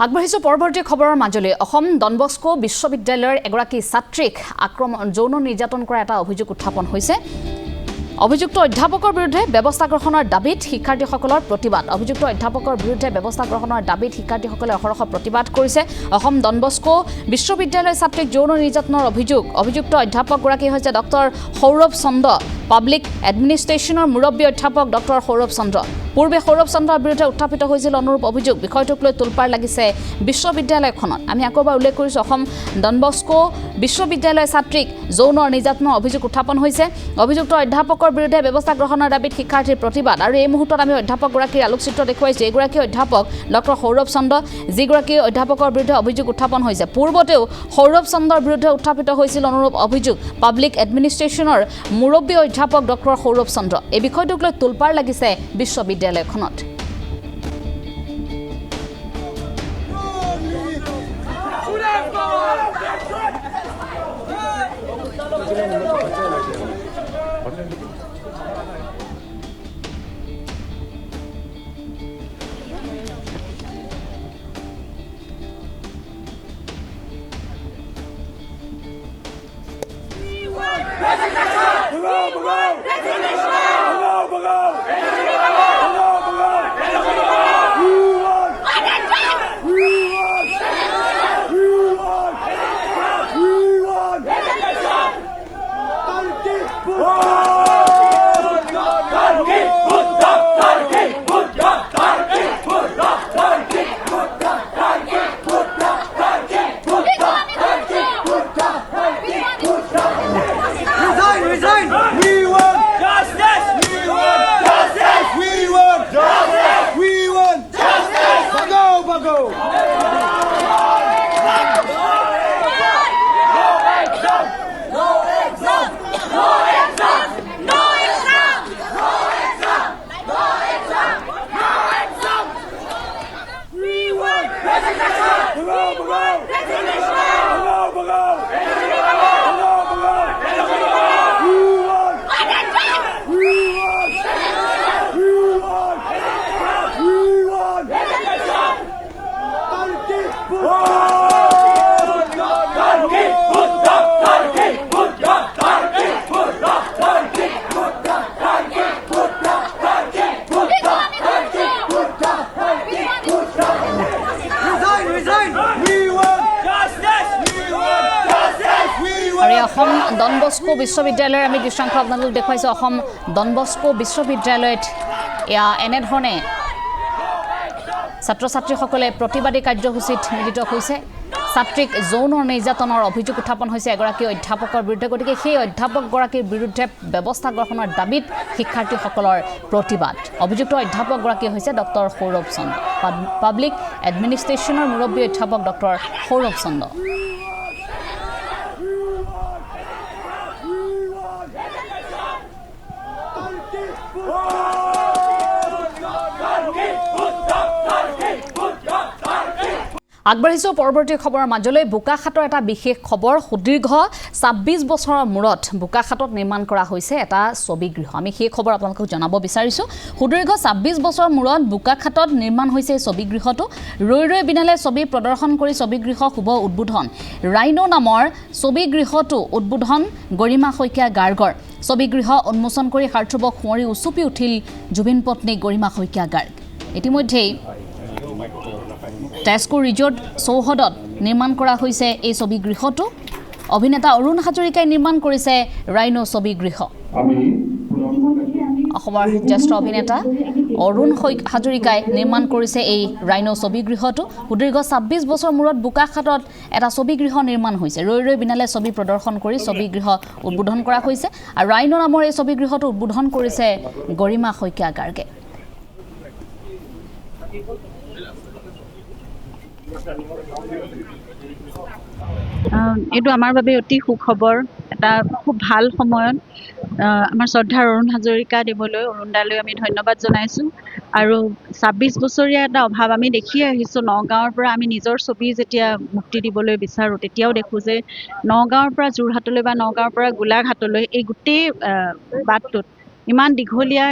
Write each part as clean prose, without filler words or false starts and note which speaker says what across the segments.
Speaker 1: আগবাঢ়িছো পৰৱৰ্তী খবৰৰ মাজলৈ অসম ডন বস্কো বিশ্ববিদ্যালয়ৰ এগৰাকী ছাত্ৰীক যৌন নিৰ্যাতন কৰা এটা অভিযোগ উত্থাপন হৈছে অভিযুক্ত অধ্যাপকৰ বিৰুদ্ধে ব্যৱস্থা গ্ৰহণৰ দাবীত শিক্ষাৰ্থীসকলৰ প্ৰতিবাদ অভিযুক্ত অধ্যাপকৰ বিৰুদ্ধে ব্যৱস্থা গ্ৰহণৰ দাবীত শিক্ষাৰ্থীসকলে অহৰহ প্ৰতিবাদ কৰিছে অসম ডন বস্কো বিশ্ববিদ্যালয়ৰ ছাত্ৰীক যৌন নিৰ্যাতনৰ অভিযুক্ত অধ্যাপকগৰাকী হৈছে ডক্টৰ সৌৰভ চন্দ্ৰ পাব্লিক এডমিনিষ্ট্ৰেশ্যনৰ মুৰব্বী অধ্যাপক ডক্টৰ সৌৰভ চন্দ্ৰ পূৰ্বে সৌৰভ চন্দ্ৰৰ বিৰুদ্ধে উত্থাপিত হৈছিল অনুৰূপ অভিযোগ বিষয়টোক লৈ তোলপাৰ লাগিছে বিশ্ববিদ্যালয়খনত আমি আকৌবাৰ উল্লেখ কৰিছো অসম ডন বস্কো বিশ্ববিদ্যালয়ৰ ছাত্ৰীক যৌন নিৰ্যাতনৰ অভিযোগ উত্থাপন হৈছে অভিযুক্ত অধ্যাপকৰ বিৰুদ্ধে ব্যৱস্থা গ্ৰহণৰ দাবীত শিক্ষাৰ্থীৰ প্ৰতিবাদ আৰু এই মুহূৰ্তত আমি অধ্যাপকগৰাকীৰ আলোকচিত্ৰ দেখুৱাইছো এগৰাকী অধ্যাপক ডক্টৰ সৌৰভ চন্দ্ৰ যিগৰাকী অধ্যাপকৰ বিৰুদ্ধে অভিযোগ উত্থাপন হৈছে পূৰ্বতেও সৌৰভ চন্দ্ৰৰ বিৰুদ্ধে উত্থাপিত হৈছিল অনুৰূপ অভিযোগ পাব্লিক এডমিনিষ্ট্ৰেশ্যনৰ মুৰব্বী অধ্যাপক ডক্টৰ সৌৰভ চন্দ্ৰ এই বিষয়টোক লৈ তোলপাৰ লাগিছে বিশ্ববিদ্যালয়খনত অসম ডন বস্কো বিশ্ববিদ্যালয়ৰ আমি দৃশ্যাংশ আপোনালোক দেখুৱাইছো অসম ডন বস্কো বিশ্ববিদ্যালয়ত এনেধৰণে ছাত্ৰ ছাত্ৰীসকলে প্ৰতিবাদী কাৰ্যসূচীত মিলিত হৈছে ছাত্ৰীক যৌন নিৰ্যাতনৰ অভিযোগ উত্থাপন হৈছে এগৰাকী অধ্যাপকৰ বিৰুদ্ধে গতিকে সেই অধ্যাপকগৰাকীৰ বিৰুদ্ধে ব্যৱস্থা গ্ৰহণৰ দাবীত শিক্ষাৰ্থীসকলৰ প্ৰতিবাদ অভিযুক্ত অধ্যাপকগৰাকী হৈছে ডক্টৰ সৌৰভ চন্দ্ৰ পাব্লিক এডমিনিষ্ট্ৰেশ্যনৰ মুৰব্বী অধ্যাপক ডক্টৰ সৌৰভ চন্দ্ৰ আগবাঢ়িছো পৰৱৰ্তী খবৰৰ মাজলৈ বোকাখাটৰ এটা বিশেষ খবৰ সুদীৰ্ঘ ২৬ বছৰৰ মূৰত বোকাখাটত নিৰ্মাণ কৰা হৈছে এটা ছবিগৃহ আমি সেই খবৰ আপোনালোকক জনাব বিচাৰিছো সুদীৰ্ঘ ২৬ বছৰৰ মূৰত বোকাখাটত নিৰ্মাণ হৈছে ছবিগৃহটো ৰৈ ৰৈ বিনালে ছবি প্ৰদৰ্শন কৰি ছবিগৃহ শুভ উদ্বোধন ৰাইনো নামৰ ছবিগৃহটো উদ্বোধন গৰিমা শইকীয়া গাৰ্গৰ ছবিগৃহ উন্মোচন কৰি সাৰ্থবক সুঁৱৰি উচুপি উঠিল জুবিন পত্নী গৰিমা শইকীয়া গাৰ্গ ইতিমধ্যেই তেজপুৰ ৰিজৰ্ট চৌহদত নিৰ্মাণ কৰা হৈছে এই ছবিগৃহটো অভিনেতা অৰুণ হাজৰিকাই নিৰ্মাণ কৰিছে ৰাইনো ছবিগৃহ অসমৰ জ্যেষ্ঠ অভিনেতা অৰুণ হাজৰিকাই নিৰ্মাণ কৰিছে এই ৰাইনো ছবিগৃহটো সুদীৰ্ঘ ২৬ বছৰ মূৰত বোকাখাটত এটা ছবিগৃহ নিৰ্মাণ হৈছে ৰৈ ৰৈ বিনালে ছবি প্ৰদৰ্শন কৰি ছবিগৃহ উদ্বোধন কৰা হৈছে আৰু ৰাইনো নামৰ এই ছবিগৃহটো উদ্বোধন কৰিছে গৰিমা শইকীয়া গাৰ্গে
Speaker 2: এইটো আমাৰ বাবে অতি সুখবৰ এটা খুব ভাল সময়ত আমাৰ শ্ৰদ্ধাৰ অৰুণ হাজৰিকা দেৱলৈ অৰুণদালৈ আমি ধন্যবাদ জনাইছোঁ আৰু ২৬ বছৰীয়া এটা অভাৱ আমি দেখি আহিছোঁ নগাঁৱৰ পৰা আমি নিজৰ ছবি যেতিয়া মুক্তি দিবলৈ বিচাৰোঁ তেতিয়াও দেখোঁ যে নগাঁৱৰ পৰা যোৰহাটলৈ বা নগাঁৱৰ পৰা গোলাঘাটলৈ এই গোটেই বাটটোত ইমান দীঘলীয়া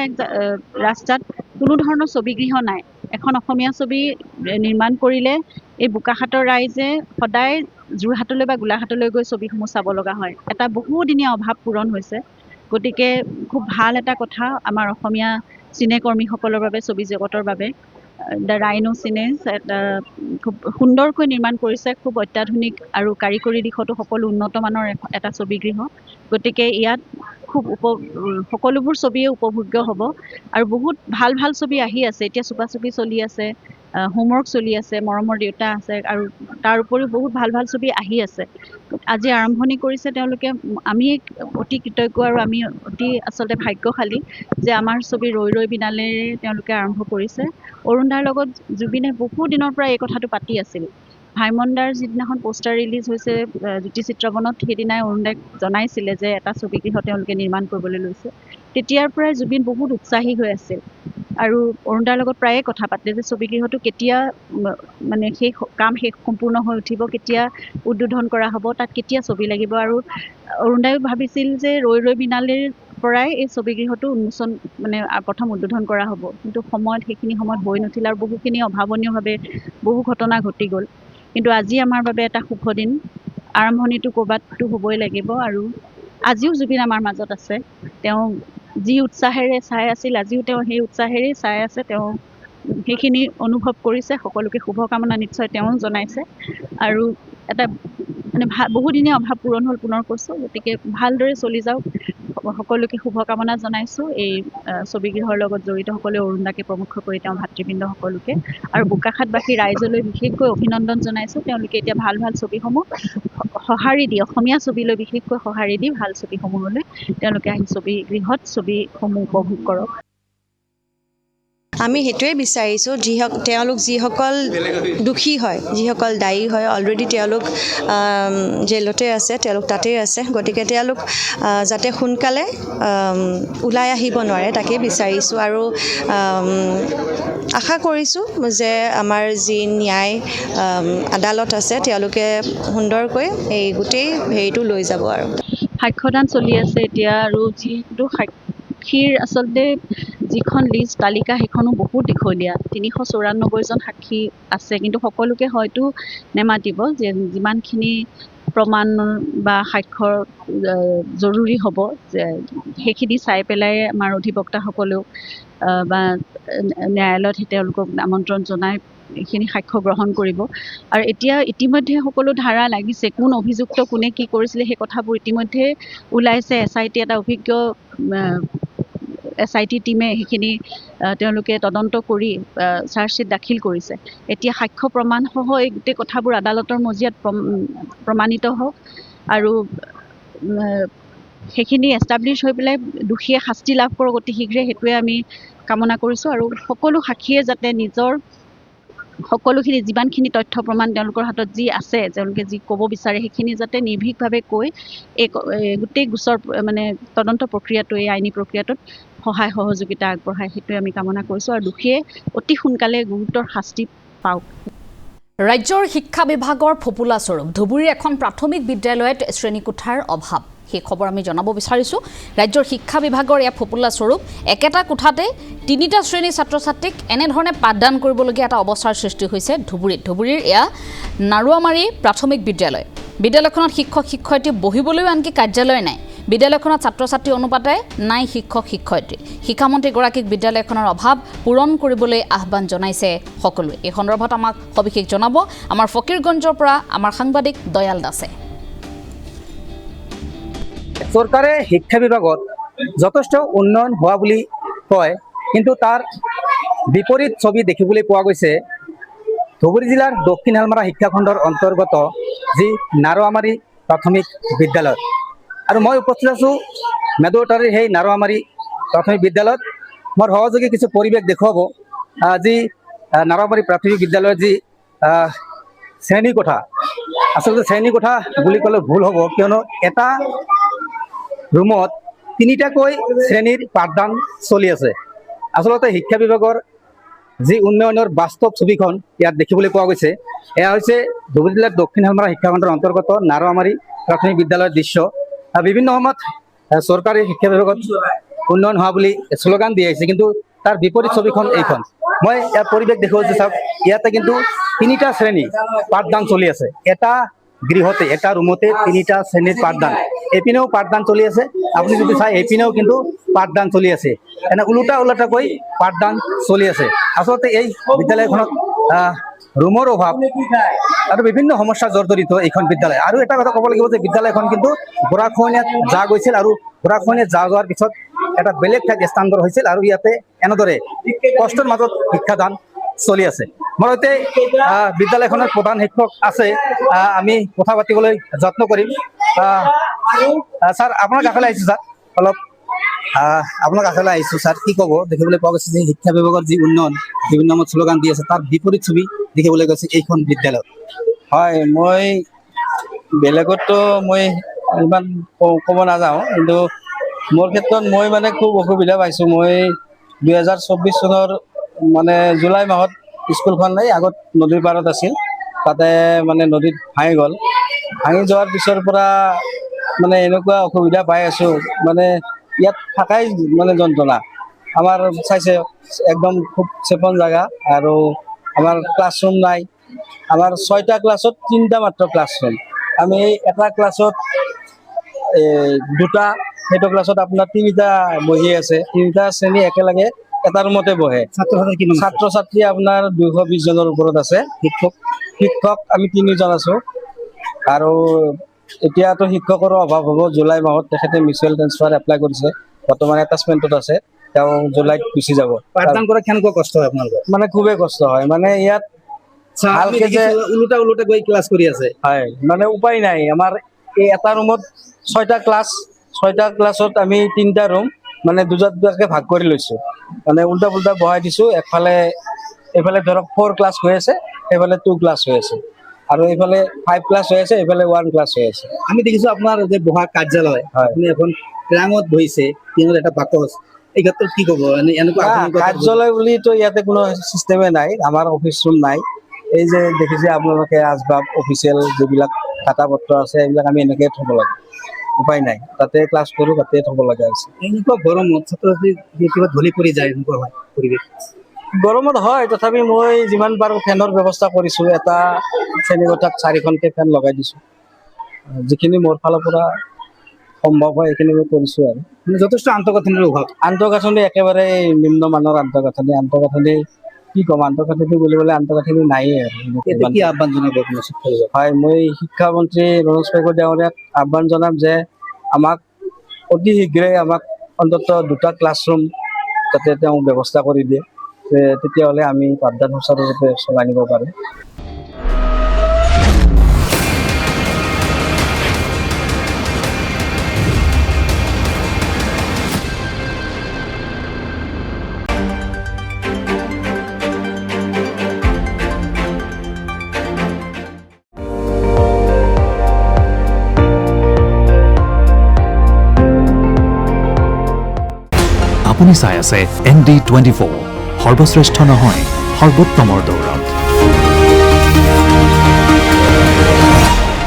Speaker 2: ৰাস্তাত কোনো ধৰণৰ ছবিগৃহ নাই এখন অসমীয়া ছবি নিৰ্মাণ কৰিলে এই বোকাখাটৰ ৰাইজে সদায় যোৰহাটলৈ বা গোলাঘাটলৈ গৈ ছবিসমূহ চাব লগা হয়। এটা বহুদিনীয়া অভাৱ পূৰণ হৈছে। গতিকে খুব ভাল এটা কথা আমাৰ অসমীয়া চিনেকৰ্মীসকলৰ বাবে, ছবি জগতৰ বাবে। দ্য ৰাইনো চিনেজ এটা খুব সুন্দৰকৈ নিৰ্মাণ কৰিছে, খুব অত্যাধুনিক আৰু কাৰিকৰী দিশতো সকলো উন্নত মানৰ এটা ছবিগৃহ। গতিকে ইয়াত খুব সকলোবোৰ ছবিয়ে উপভোগ্য হ'ব আৰু বহুত ভাল ভাল ছবি আহি আছে। এতিয়া চুপা-চুপি চলি আছে, হোমৱৰ্ক চলি আছে, মৰমৰ দেউতা আছে আৰু তাৰ উপৰিও বহুত ভাল ভাল ছবি আহি আছে। আজি আৰম্ভণি কৰিছে তেওঁলোকে। আমি অতি কৃতজ্ঞ আৰু আমি অতি আচলতে ভাগ্যশালী যে আমাৰ ছবি ৰৈ ৰৈ বিনালেৰে তেওঁলোকে আৰম্ভ কৰিছে। অৰুণ দাৰ লগত জুবিনে বহু দিনৰ পৰা এই কথাটো পাতি আছিল। ভাইমন দাৰ যিদিনাখন পোষ্টাৰ ৰিলিজ হৈছে জ্যোতি চিত্ৰবনত, সেইদিনাই অৰুণ দাক জনাইছিলে যে এটা ছবিগৃহ তেওঁলোকে নিৰ্মাণ কৰিবলৈ লৈছে। তেতিয়াৰ পৰাই জুবিন বহুত উৎসাহী হৈ আছিল আৰু অৰুণ দাৰ লগত প্ৰায়ে কথা পাতে যে ছবিগৃহটো কেতিয়া মানে সেই কাম সম্পূৰ্ণ হৈ উঠিব, কেতিয়া উদ্বোধন কৰা হ'ব, তাত কেতিয়া ছবি লাগিব। আৰু অৰুণ দায়ো ভাবিছিল যে ৰৈ ৰৈ বিনালেৰ পৰাই এই ছবিগৃহটো উন্মোচন মানে প্ৰথম উদ্বোধন কৰা হ'ব। কিন্তু সেইখিনি সময়ত হৈ নুঠিল আৰু বহুখিনি অভাৱনীয়ভাৱে বহু ঘটনা ঘটি গ'ল। কিন্তু আজি আমাৰ বাবে এটা শুভ দিন। আৰম্ভণিটো ক'ৰবাততো হ'বই লাগিব আৰু আজিও জুবিন আমাৰ মাজত আছে। তেওঁ যি উৎসাহেৰে চাই আছিল, আজিও তেওঁ সেই উৎসাহেৰেই চাই আছে। তেওঁ সেইখিনি অনুভৱ কৰিছে। সকলোকে শুভকামনা নিশ্চয় তেওঁ জনাইছে আৰু এটা মানে বহুদিনীয়া অভাৱ পূৰণ হ'ল, পুনৰ কৈছোঁ। গতিকে ভালদৰে চলি যাওক, সকলোকে শুভকামনা জনাইছোঁ। এই ছবিগৃহৰ লগত জড়িত সকলোৱে, অৰুণ দাকে প্ৰমুখ কৰি তেওঁ ভাতৃবৃন্দ সকলোকে আৰু বোকাখাটবাসী ৰাইজলৈ বিশেষকৈ অভিনন্দন জনাইছোঁ। তেওঁলোকে এতিয়া ভাল ভাল ছবিসমূহ সঁহাৰি দি, অসমীয়া ছবিলৈ বিশেষকৈ সঁহাৰি দি ভাল ছবিসমূহলৈ তেওঁলোকে আহি ছবিগৃহত ছবিসমূহ উপভোগ কৰক।
Speaker 3: আমি সেইটোৱে বিচাৰিছোঁ, তেওঁলোক যিসকল দোষী হয়, যিসকল দায়ী হয়, অলৰেডি তেওঁলোক জেলতে আছে, তেওঁলোক তাতেই আছে। গতিকে তেওঁলোক যাতে সোনকালে ওলাই আহিব নোৱাৰে তাকে বিচাৰিছোঁ আৰু আশা কৰিছোঁ যে আমাৰ যি ন্যায় আদালত আছে তেওঁলোকে সুন্দৰকৈ এই গোটেই হেৰিটো লৈ যাব। আৰু
Speaker 2: সাক্ষ্যদান চলি আছে এতিয়া আৰু যিটো সাক্ষীৰ আচলতে যিখন লিষ্ট তালিকা সেইখনো বহুত দীঘলীয়া। 394জন সাক্ষী আছে, কিন্তু সকলোকে হয়তো নেমাতিব। যে যিমানখিনি প্ৰমাণ বা সাক্ষ্যৰ জৰুৰী হ'ব, যে সেইখিনি চাই পেলাই আমাৰ অধিবক্তাসকলেও বা ন্যায়ালয়ত তেওঁলোকক আমন্ত্ৰণ জনাই এইখিনি সাক্ষ্য গ্ৰহণ কৰিব। আৰু এতিয়া ইতিমধ্যে সকলো ধাৰা লাগিছে, কোন অভিযুক্ত, কোনে কি কৰিছিলে সেই কথাবোৰ ইতিমধ্যে ওলাইছে। SIT এটা অভিজ্ঞ SIT টীমে সেইখিনি তেওঁলোকে তদন্ত কৰি চাৰ্জশ্বীট দাখিল কৰিছে। এতিয়া সাক্ষ্য প্ৰমাণসহ এই গোটেই কথাবোৰ আদালতৰ মজিয়াত প্ৰমাণিত হওক আৰু সেইখিনি এষ্টাব্লিছ হৈ পেলাই দোষীয়ে শাস্তি লাভ কৰক অতি শীঘ্ৰে, সেইটোৱে আমি কামনা কৰিছোঁ। আৰু সকলো সাক্ষীয়ে যাতে নিজৰ সকলোখিনি যিমানখিনি তথ্য প্ৰমাণ তেওঁলোকৰ হাতত যি আছে, তেওঁলোকে যি ক'ব বিচাৰে সেইখিনি যাতে নিৰ্ভীকভাৱে কৈ এই গোটেই গোচৰ মানে তদন্ত প্ৰক্ৰিয়াটো, এই আইনী প্ৰক্ৰিয়াটোত সহায় সহযোগিতা আগবঢ়ায়, সেইটোৱে আমি কামনা কৰিছোঁ। আৰু দোষীয়ে অতি সোনকালে গুৰুতৰ শাস্তি পাওক।
Speaker 1: ৰাজ্যৰ শিক্ষা বিভাগৰ ফোপুলা স্বৰূপ ধুবুৰীৰ এখন প্ৰাথমিক বিদ্যালয়ত শ্ৰেণীকোঠাৰ অভাৱ। সেই খবৰ আমি জনাব বিচাৰিছোঁ। ৰাজ্যৰ শিক্ষা বিভাগৰ এয়া ফোপুলা স্বৰূপ। একেটা কোঠাতে 3টা শ্ৰেণীৰ ছাত্ৰ ছাত্ৰীক এনেধৰণে পাঠদান কৰিবলগীয়া এটা অৱস্থাৰ সৃষ্টি হৈছে ধুবুৰীত। ধুবুৰীৰ এয়া নাৰুৱামাৰী প্ৰাথমিক বিদ্যালয়। বিদ্যালয়খনত শিক্ষক শিক্ষয়িত্ৰী বহিবলৈও আনকি কাৰ্যালয় নাই। বিদ্যালয়খনত ছাত্ৰ ছাত্ৰী অনুপাতে নাই শিক্ষক শিক্ষয়িত্ৰী। শিক্ষামন্ত্ৰীগৰাকীক বিদ্যালয়খনৰ অভাৱ পূৰণ কৰিবলৈ আহ্বান জনাইছে সকলোৱে। এই সন্দৰ্ভত আমাক সবিশেষ জনাব আমাৰ ফকীৰগঞ্জৰ পৰা আমাৰ সাংবাদিক দয়াল দাসে।
Speaker 4: চৰকাৰে শিক্ষা বিভাগত যথেষ্ট উন্নয়ন হোৱা বুলি কয়, কিন্তু তাৰ বিপৰীত ছবি দেখিবলৈ পোৱা গৈছে ধুবুৰী জিলাৰ দক্ষিণ শালমাৰা শিক্ষাখণ্ডৰ অন্তৰ্গত যি নাৰুৱামাৰী প্ৰাথমিক বিদ্যালয়। আৰু মই উপস্থিত আছোঁ মেদুতাৰীৰ সেই নাৰুৱামাৰী প্ৰাথমিক বিদ্যালয়ত। মোৰ সহযোগী কিছু পৰিৱেশ দেখুৱাব যি নাৰুৱামাৰী প্ৰাথমিক বিদ্যালয়ৰ যি শ্ৰেণীকোঠা। আচলতে শ্ৰেণীকোঠা বুলি ক'লে ভুল হ'ব, কিয়নো এটা ৰুমত 3টাকৈ শ্ৰেণীৰ পাঠদান চলি আছে। আচলতে শিক্ষা বিভাগৰ যি উন্নয়নৰ বাস্তৱ ছবিখন ইয়াত দেখিবলৈ পোৱা গৈছে। এয়া হৈছে ধুবুৰী জিলাৰ দক্ষিণ শালমাৰা শিক্ষাখণ্ডৰ অন্তৰ্গত নাৰুৱামাৰী প্ৰাথমিক বিদ্যালয়ৰ দৃশ্য। বিভিন্ন সময়ত চৰকাৰী শিক্ষা বিভাগত উন্নয়ন হোৱা বুলি শ্লোগান দি আহিছে, কিন্তু তাৰ বিপৰীত ছবিখন এইখন। মই ইয়াৰ পৰিৱেশ দেখুৱাইছো চাওক, ইয়াতে কিন্তু 3টা শ্ৰেণী পাঠদান চলি আছে। এটা গৃহতে এটা ৰুমতে 3টা শ্ৰেণীৰ পাঠদান, এইপিনেও পাঠদান চলি আছে। আপুনি যদি চাই এইপিনেও কিন্তু পাঠদান চলি আছে, এনে ওলোটাকৈ পাঠদান চলি আছে। আচলতে এই বিদ্যালয়খনত ৰুমৰ অভাৱ আৰু বিভিন্ন সমস্যা জৰ্জৰিত এইখন বিদ্যালয়। আৰু এটা কথা ক'ব লাগিব যে বিদ্যালয়খন কিন্তু গৰাখহনীয়াত যা গৈছিল, আৰু গৰাখহনীয়াত যা যোৱাৰ পিছত এটা বেলেগ ঠাইত স্থানান্তৰ হৈছিল, আৰু ইয়াতে এনেদৰে কষ্টৰ মাজত শিক্ষাদান চলি আছে। মোৰ সৈতে বিদ্যালয়খনৰ প্ৰধান শিক্ষক আছে, আমি কথা পাতিবলৈ যত্ন কৰিম। ছাৰ, আপোনাৰ কাষলৈ আহিছোঁ ছাৰ, অলপ আপোনাৰ কাষলৈ আহিছোঁ ছাৰ। কি ক'ব? দেখিবলৈ পোৱা গৈছে যে শিক্ষা বিভাগৰ যি উন্নয়ন, বিভিন্ন নামত শ্লোগান দি আছে, তাৰ বিপৰীত ছবি দেখিবলৈ গৈছে এইখন বিদ্যালয়ত।
Speaker 5: হয়, মই বেলেগতো মই ইমান ক'ব নাযাওঁ, কিন্তু মোৰ ক্ষেত্ৰত মই মানে খুব অসুবিধা পাইছোঁ। মই 2024 চনৰ মানে জুলাই মাহত স্কুলখন আগত নদীৰ পাৰত আছিল, তাতে মানে নদীত ভাঙি গ'ল। ভাঙি যোৱাৰ পিছৰ পৰা মানে এনেকুৱা অসুবিধা পাই আছোঁ, মানে ইয়াত থাকাই মানে যন্ত্ৰণা। আমাৰ চাইছে একদম খুব চেপন জেগা, আৰু আমাৰ ক্লাছৰুম নাই। আমাৰ 6টা ক্লাছত 3টা মাত্ৰ ক্লাছৰুম। আমি এটা ক্লাছত 2টা, সেইটো ক্লাছত আপোনাৰ 3টা বহি আছে। 3টা শ্ৰেণী একেলগে এটা ৰুমতে বহে। ছাত্ৰ ছাত্ৰী আপোনাৰ 220 জনৰ ওপৰত আছে। শিক্ষক আমি 3জন আছোঁ। আৰু এতিয়াতো শিক্ষকৰো অভাৱ হ'ব। জুলাই মাহত তেখেতে মিউচুৱেল ট্ৰেন্সফাৰ এপ্লাই কৰিছে, বৰ্তমান এটাচমেণ্টত আছে, তেওঁ জুলাইত গুচি যাব।
Speaker 4: পাঠদান কৰা কেনেকুৱা কষ্ট হয় আপোনালোকৰ?
Speaker 5: মানে খুবেই কষ্ট হয়, মানে ইয়াত ভালকে যে
Speaker 4: ওলোটা গৈ ক্লাছ কৰি আছে।
Speaker 5: হয়, মানে উপায় নাই। আমাৰ এই এটা ৰুমত 6টা ক্লাছ, 6টা ক্লাছত আমি 3টা ৰুম মানে দুটাকৈ ভাগ কৰি লৈছোঁ, মানে উল্টা পুল্টা বহাই দিছোঁ। এইফালে ধৰক 4 ক্লাছ হৈ আছে, এইফালে 2 ক্লাছ হৈ আছে, আৰু এইফালে 5 ক্লাছ হৈ আছে, এইফালে 1 ক্লাছ হৈ আছে।
Speaker 4: আমি দেখিছোঁ আপোনাৰ যে বহা কাৰ্যালয়,
Speaker 5: হয়।
Speaker 4: আপুনি এখন প্লাঙত বহিছে, তিনত এটা বাকচ, এই ক্ষেত্ৰত কি ক'ব? এনেকুৱা
Speaker 5: কাৰ্যালয় বুলিতো ইয়াতে কোনো চিষ্টেমে নাই, আমাৰ অফিচ ৰুম নাই। এই যে দেখিছে আপোনালোকে আচবাব অফিচিয়েল যিবিলাক খাতা পত্ৰ আছে, এইবিলাক আমি এনেকৈ থ'ব লাগে, উপায় নাই। তাতে ক্লাছ কৰোঁ, তাতে থ'ব লগা হৈছে।
Speaker 4: এনেকুৱা গৰমত ছাত্ৰ ছাত্ৰী কিবা ঢলি পৰি যায়, এনেকুৱা হয় পৰিৱেশ।
Speaker 5: গৰমত হয়, তথাপি মই যিমান পাৰোঁ ফেনৰ ব্যৱস্থা কৰিছোঁ। এটা শ্ৰেণীকোঠাত 4খনকৈ ফেন লগাই দিছোঁ। যিখিনি মোৰ ফালৰ পৰা সম্ভৱ হয় সেইখিনি মই কৰিছোঁ। আৰু
Speaker 4: যথেষ্ট আন্তঃগাঁথনিৰ অভাৱ।
Speaker 5: আন্তঃগাঁথনি একেবাৰে নিম্নমানৰ আন্তঃগাঁথনি কি ক'ম, আন্তঃগাঁথনি বুলিবলৈ আন্তঃগাঁথনি নায়েই। আৰু
Speaker 4: কি আহ্বান জনাব আপোনাৰ শিক্ষা বিভাগ?
Speaker 5: হয়, মই শিক্ষামন্ত্ৰী ৰমেশ পেগু ডাঙৰীয়াক আহ্বান জনাম যে আমাক অতি শীঘ্ৰে আমাক অন্ততঃ 2টা ক্লাছৰুম যাতে তেওঁ ব্যৱস্থা কৰি দিয়ে, তেতিয়াহ'লে আমি পাঠদান সুচাৰুৰূপে চলাই নিব পাৰোঁ।
Speaker 6: আপুনি চাই আছে ND24, সৰ্বশ্ৰেষ্ঠ নহয় সৰ্বোত্তমৰ দৌৰত।